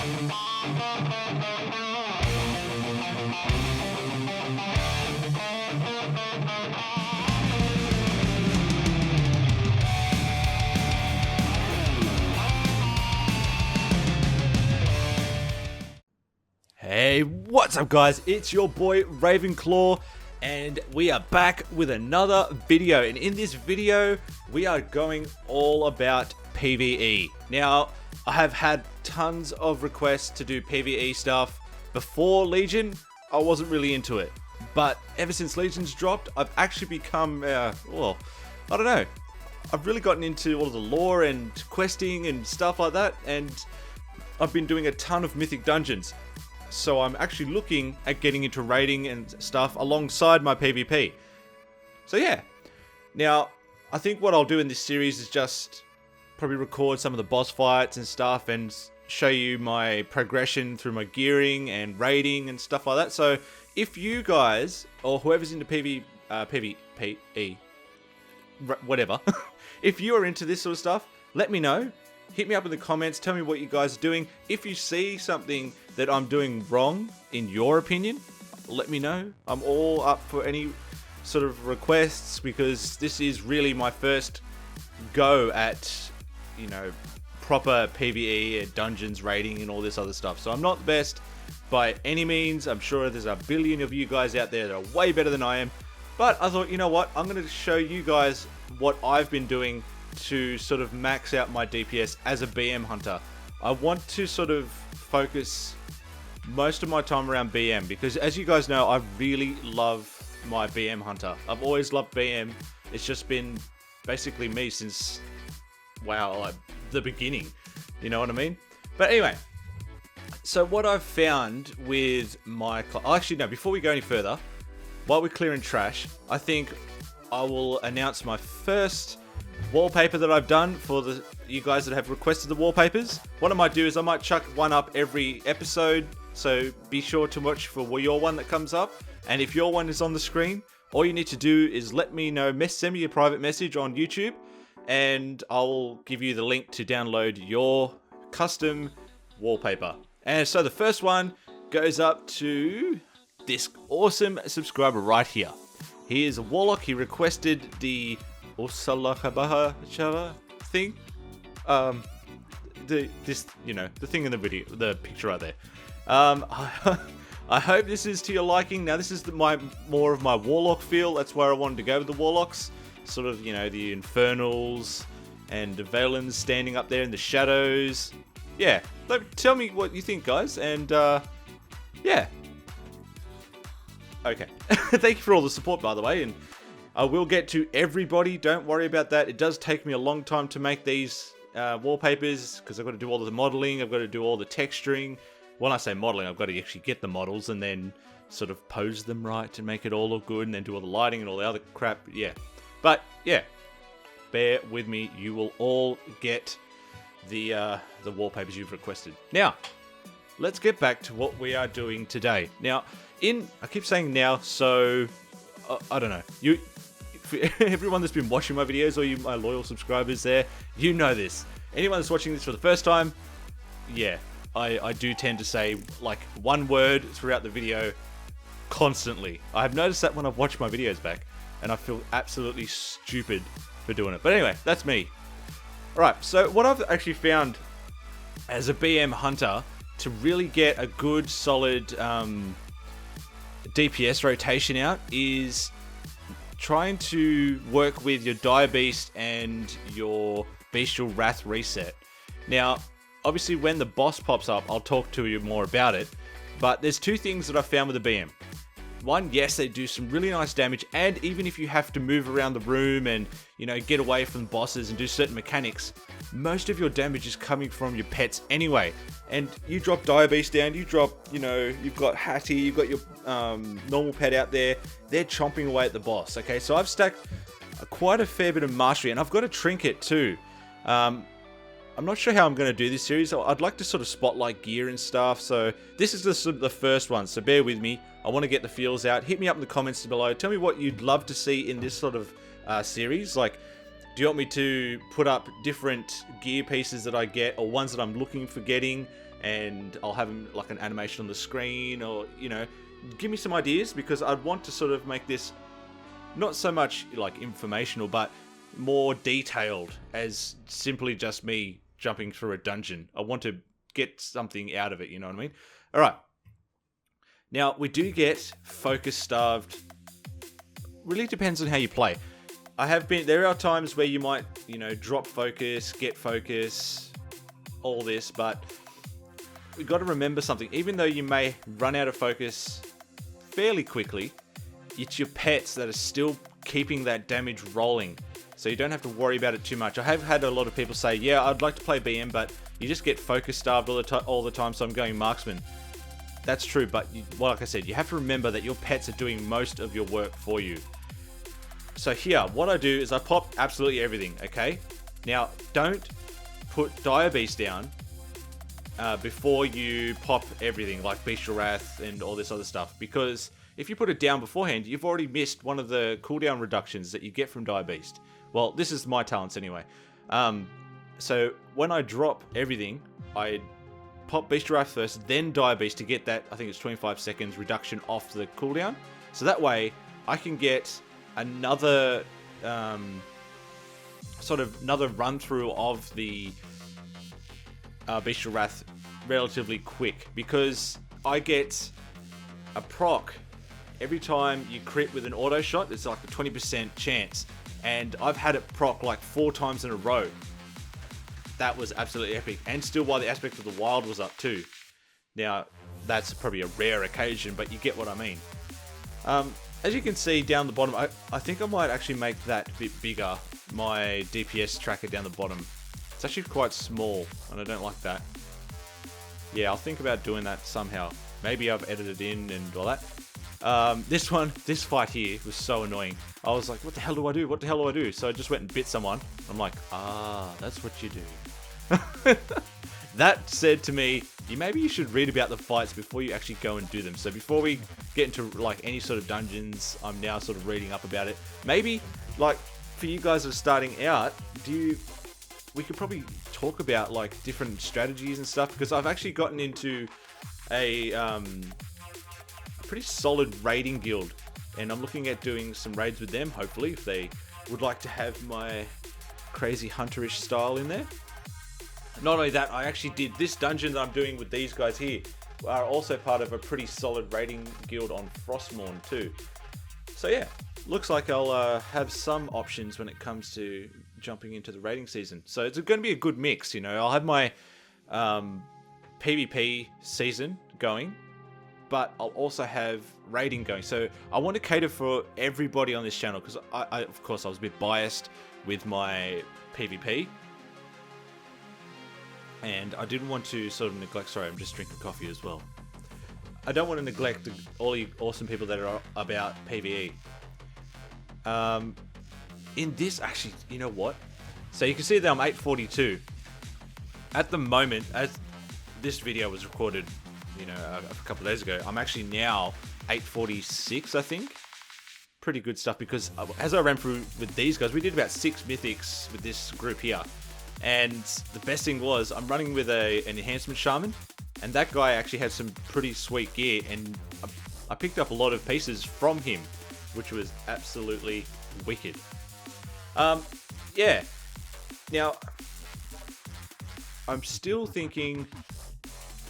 Hey, what's up guys? It's your boy Ravenclaw and we are back with another video, and in this video we are going all about PvE. Now, I have had tons of requests to do PvE stuff. Before Legion, I wasn't really into it, but ever since Legion's dropped, I've actually become, well, I don't know, I've really gotten into all of the lore and questing and stuff like that, and I've been doing a ton of mythic dungeons. So I'm actually looking at getting into raiding and stuff alongside my PvP. So yeah. Now, I think what I'll do in this series is just probably record some of the boss fights and stuff and show you my progression through my gearing and raiding and stuff like that. So if you guys, or whoever's into PvE, whatever, if you are into this sort of stuff, let me know. Hit me up in the comments, tell me what you guys are doing. If you see something that I'm doing wrong, in your opinion, let me know. I'm all up for any sort of requests, because this is really my first go at, you know, proper PvE and dungeons, raiding and all this other stuff. So I'm not the best by any means. I'm sure there's a billion of you guys out there that are way better than I am. But I thought, you know what, I'm going to show you guys what I've been doing to sort of max out my DPS as a BM hunter. I want to sort of focus most of my time around BM, because as you guys know, I really love my BM hunter. I've always loved BM. It's just been basically me since, wow, like the beginning. You know what I mean? But anyway, so what I've found with my... Actually, no, before we go any further, while we're clearing trash, I think I will announce my first wallpaper that I've done for you guys that have requested the wallpapers. What I might do is I might chuck one up every episode, so be sure to watch for your one that comes up. And if your one is on the screen, all you need to do is let me know, send me a private message on YouTube, and I'll give you the link to download your custom wallpaper. And so the first one goes up to this awesome subscriber right here. He is a warlock. He requested the Osalakabaha Chava thing. This, you know, the thing in the video, the picture right there. I hope this is to your liking. Now, this is more of my warlock feel. That's where I wanted to go with the warlocks. Sort of, you know, the infernals and the Valens standing up there in the shadows. Yeah, tell me what you think, guys. And yeah. Okay. Thank you for all the support, by the way, and I will get to everybody, don't worry about that. It does take me a long time to make these wallpapers, because I've got to do all the modeling, I've got to do all the texturing. When I say modeling, I've got to actually get the models and then sort of pose them right to make it all look good, and then do all the lighting and all the other crap, yeah. But, yeah, bear with me, you will all get the wallpapers you've requested. Now, let's get back to what we are doing today. Now, I keep saying now, so... I don't know. Everyone that's been watching my videos, or you, my loyal subscribers there, you know this. Anyone that's watching this for the first time, yeah, I do tend to say like one word throughout the video constantly. I have noticed that when I've watched my videos back, and I feel absolutely stupid for doing it. But anyway, that's me. Alright, so what I've actually found as a BM hunter to really get a good solid DPS rotation out is trying to work with your Dire Beast and your Bestial Wrath reset. Now, obviously when the boss pops up, I'll talk to you more about it, but there's two things that I found with the BM. One, yes, they do some really nice damage, and even if you have to move around the room and, you know, get away from bosses and do certain mechanics, most of your damage is coming from your pets anyway. And you drop Dire Beast down, you drop, you know, you've got Hattie, you've got your normal pet out there, they're chomping away at the boss, okay? So I've stacked quite a fair bit of mastery, and I've got a trinket too. I'm not sure how I'm going to do this series. I'd like to sort of spotlight gear and stuff. So this is the first one. So bear with me. I want to get the feels out. Hit me up in the comments below. Tell me what you'd love to see in this sort of series. Like, do you want me to put up different gear pieces that I get, or ones that I'm looking for getting, and I'll have like an animation on the screen, or, you know, give me some ideas, because I'd want to sort of make this not so much like informational, but more detailed as simply just me jumping through a dungeon. I want to get something out of it, you know what I mean? All right. Now, we do get focus starved. Really depends on how you play. There are times where you might, you know, drop focus, get focus, all this, but we've got to remember something. Even though you may run out of focus fairly quickly, it's your pets that are still keeping that damage rolling. So you don't have to worry about it too much. I have had a lot of people say, yeah, I'd like to play BM, but you just get focus starved all the time, so I'm going marksman. That's true, but like I said, you have to remember that your pets are doing most of your work for you. So here, what I do is I pop absolutely everything, okay? Now, don't put Dire Beast down before you pop everything, like Bestial Wrath and all this other stuff, because if you put it down beforehand, you've already missed one of the cooldown reductions that you get from Dire Beast. Well, this is my talents anyway. So when I drop everything, I pop Bestial Wrath first, then Dire Beast to get that, I think it's 25 seconds reduction off the cooldown. So that way, I can get another another run through of the Bestial Wrath relatively quick, because I get a proc every time you crit with an auto shot. It's like a 20% chance, and I've had it proc like 4 times in a row. That was absolutely epic, and still while the aspect of the wild was up too. Now, that's probably a rare occasion, but you get what I mean. As you can see down the bottom, I think I might actually make that a bit bigger, my DPS tracker down the bottom. It's actually quite small, and I don't like that. Yeah, I'll think about doing that somehow. Maybe I've edited in and all that. This fight here was so annoying. I was like, what the hell do I do? What the hell do I do? So I just went and bit someone. I'm like, that's what you do. That said to me, maybe you should read about the fights before you actually go and do them. So before we get into like any sort of dungeons, I'm now sort of reading up about it. Maybe like for you guys that are starting out, we could probably talk about like different strategies and stuff, because I've actually gotten into a pretty solid raiding guild, and I'm looking at doing some raids with them, hopefully, if they would like to have my crazy hunterish style in there. Not only that, I actually did this dungeon that I'm doing with these guys here, are also part of a pretty solid raiding guild on Frostmourne too. So yeah, looks like I'll have some options when it comes to jumping into the raiding season. So it's going to be a good mix, you know. I'll have my PvP season going, but I'll also have raiding going. So I want to cater for everybody on this channel, because I of course I was a bit biased with my PvP, and I didn't want to sort of neglect. Sorry, I'm just drinking coffee as well. I don't want to neglect all you awesome people that are about PvE. In this, actually, you know what? So you can see that I'm 842. At the moment, as this video was recorded, you know, a couple of days ago, I'm actually now 846, I think. Pretty good stuff, because as I ran through with these guys, we did about 6 mythics with this group here. And the best thing was, I'm running with an enhancement shaman, and that guy actually had some pretty sweet gear, and I picked up a lot of pieces from him, which was absolutely wicked. Yeah. Now, I'm still thinking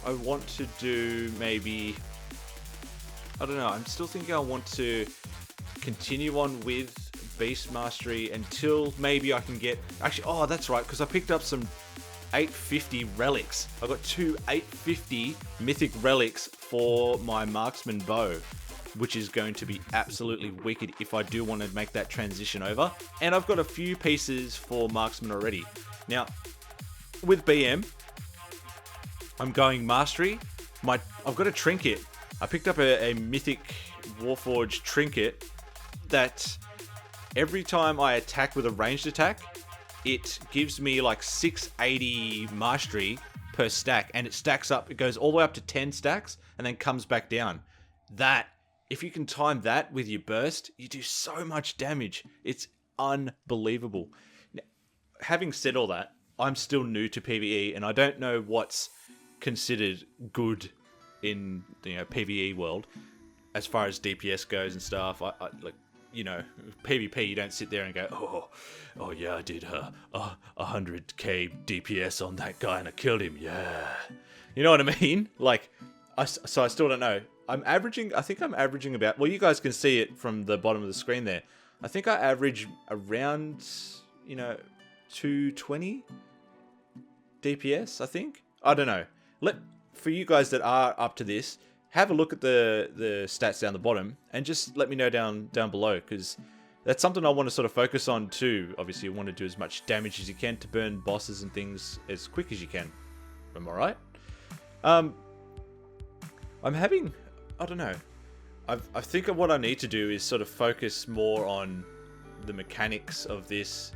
I want to do maybe, I don't know, I'm still thinking I want to continue on with Beast Mastery until maybe I can get, actually, oh, that's right, because I picked up some 850 relics. I got 2 850 mythic relics for my marksman bow, which is going to be absolutely wicked if I do want to make that transition over. And I've got a few pieces for marksman already. Now, with BM, I'm going mastery. I've got a trinket. I picked up a mythic Warforged trinket that every time I attack with a ranged attack, it gives me like 680 mastery per stack, and it stacks up. It goes all the way up to 10 stacks and then comes back down. That, if you can time that with your burst, you do so much damage. It's unbelievable. Now, having said all that, I'm still new to PvE, and I don't know what's considered good in PvE world as far as DPS goes and stuff. I like, PvP, you don't sit there and go, oh yeah, I did 100k DPS on that guy and I killed him. Yeah, you know what I mean? Like, so I still don't know. I think I'm averaging about, well, you guys can see it from the bottom of the screen there. I think I average around, 220 DPS, I think. I don't know. For you guys that are up to this, have a look at the stats down the bottom and just let me know down below, because that's something I want to sort of focus on too. Obviously, you want to do as much damage as you can to burn bosses and things as quick as you can. Am I right? I'm having, I don't know. I think what I need to do is sort of focus more on the mechanics of this,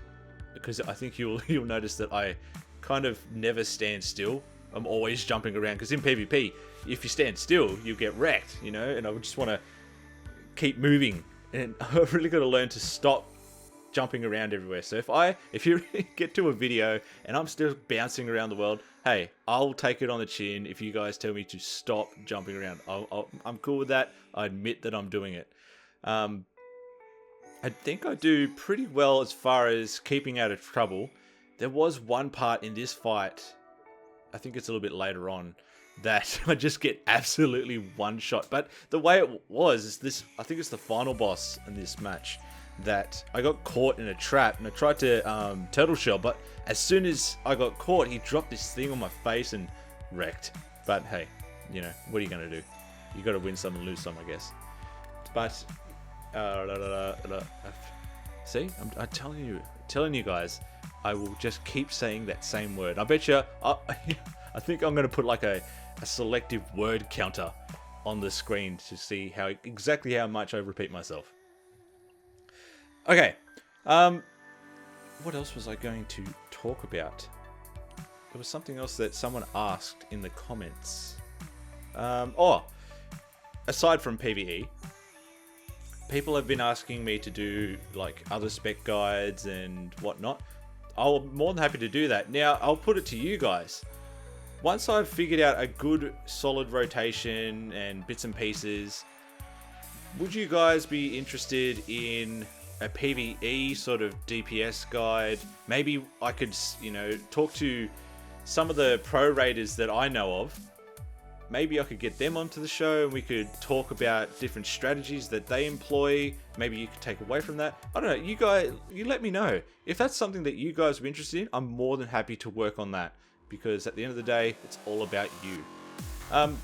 because I think you'll notice that I kind of never stand still. I'm always jumping around, because in PvP, if you stand still, you get wrecked, and I just want to keep moving, and I've really got to learn to stop jumping around everywhere. So if you get to a video and I'm still bouncing around the world, hey, I'll take it on the chin if you guys tell me to stop jumping around. I'm cool with that. I admit that I'm doing it. I think I do pretty well as far as keeping out of trouble. There was one part in this fight, I think it's a little bit later on, that I just get absolutely one shot. But the way it was is this, I think it's the final boss in this match, that I got caught in a trap and I tried to turtle shell, but as soon as I got caught, he dropped this thing on my face and wrecked. But hey, what are you going to do? You got to win some and lose some, I guess. But see, I'm telling you guys, I will just keep saying that same word. I bet you, I think I'm going to put like a selective word counter on the screen to see exactly how much I repeat myself. Okay, what else was I going to talk about? There was something else that someone asked in the comments. Aside from PvE, people have been asking me to do like other spec guides and whatnot. I'm more than happy to do that. Now, I'll put it to you guys. Once I've figured out a good solid rotation and bits and pieces, would you guys be interested in a PvE sort of DPS guide? Maybe I could, talk to some of the pro raiders that I know of. Maybe I could get them onto the show and we could talk about different strategies that they employ. Maybe you could take away from that. I don't know. You guys, you let me know. If that's something that you guys are interested in, I'm more than happy to work on that, because at the end of the day, it's all about you. I'm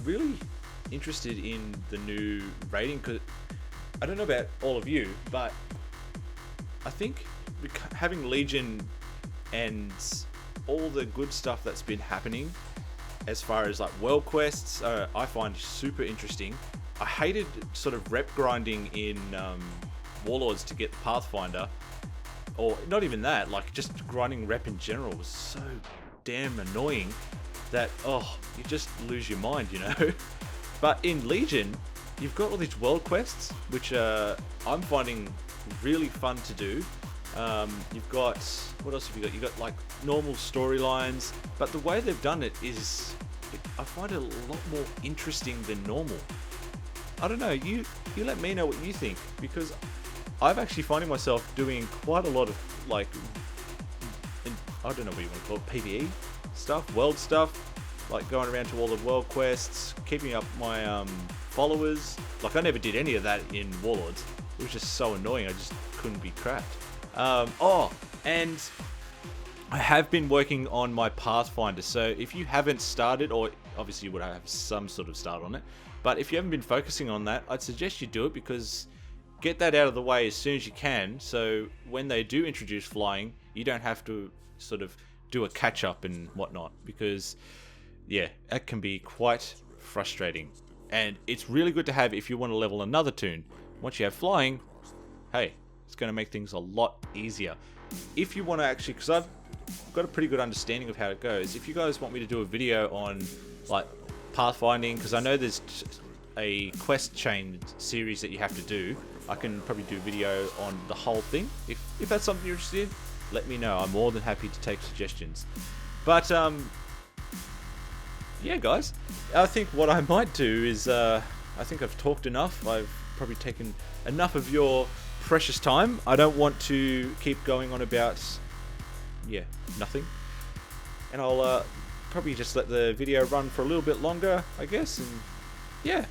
really interested in the new rating, because I don't know about all of you, but I think having Legion and all the good stuff that's been happening as far as like world quests, I find super interesting. I hated sort of rep grinding in Warlords to get the Pathfinder, or not even that, like just grinding rep in general was so damn annoying that, you just lose your mind, But in Legion, you've got all these world quests, which I'm finding really fun to do. You've got, what else have you got? You've got like normal storylines, but the way they've done it is, I find it a lot more interesting than normal. I don't know, you let me know what you think, because I'm actually finding myself doing quite a lot of like, I don't know what you want to call it, PvE stuff, world stuff, like going around to all the world quests, keeping up my followers. Like I never did any of that in Warlords. It was just so annoying, I just couldn't be cracked. And I have been working on my Pathfinder, so if you haven't started, or obviously you would have some sort of start on it, but if you haven't been focusing on that, I'd suggest you do it, because get that out of the way as soon as you can, so when they do introduce flying, you don't have to sort of do a catch-up and whatnot, because yeah, that can be quite frustrating. And it's really good to have if you want to level another toon. Once you have flying, hey, it's going to make things a lot easier. If you want to actually, because I've got a pretty good understanding of how it goes, if you guys want me to do a video on like pathfinding, because I know there's a quest chain series that you have to do, I can probably do a video on the whole thing. If that's something you're interested in, let me know. I'm more than happy to take suggestions. But yeah, guys, I think what I might do is, I think I've talked enough. I've probably taken enough of your precious time. I don't want to keep going on about, yeah, nothing. And I'll probably just let the video run for a little bit longer, I guess, and yeah.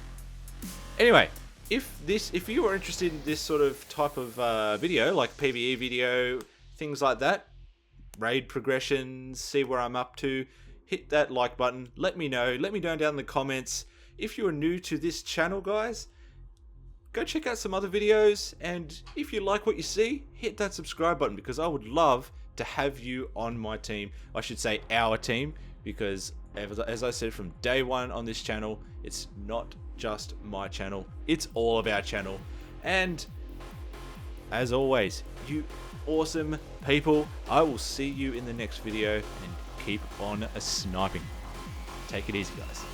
Anyway, if you are interested in this sort of type of video, like PvE video, things like that, raid progressions, see where I'm up to, hit that like button, let me know down in the comments. If you're new to this channel, guys, go check out some other videos, and if you like what you see, hit that subscribe button, because I would love to have you on my team. I should say our team, because as I said from day one on this channel, it's not just my channel, it's all of our channel. And as always, you awesome people, I will see you in the next video, and keep on sniping. Take it easy, guys.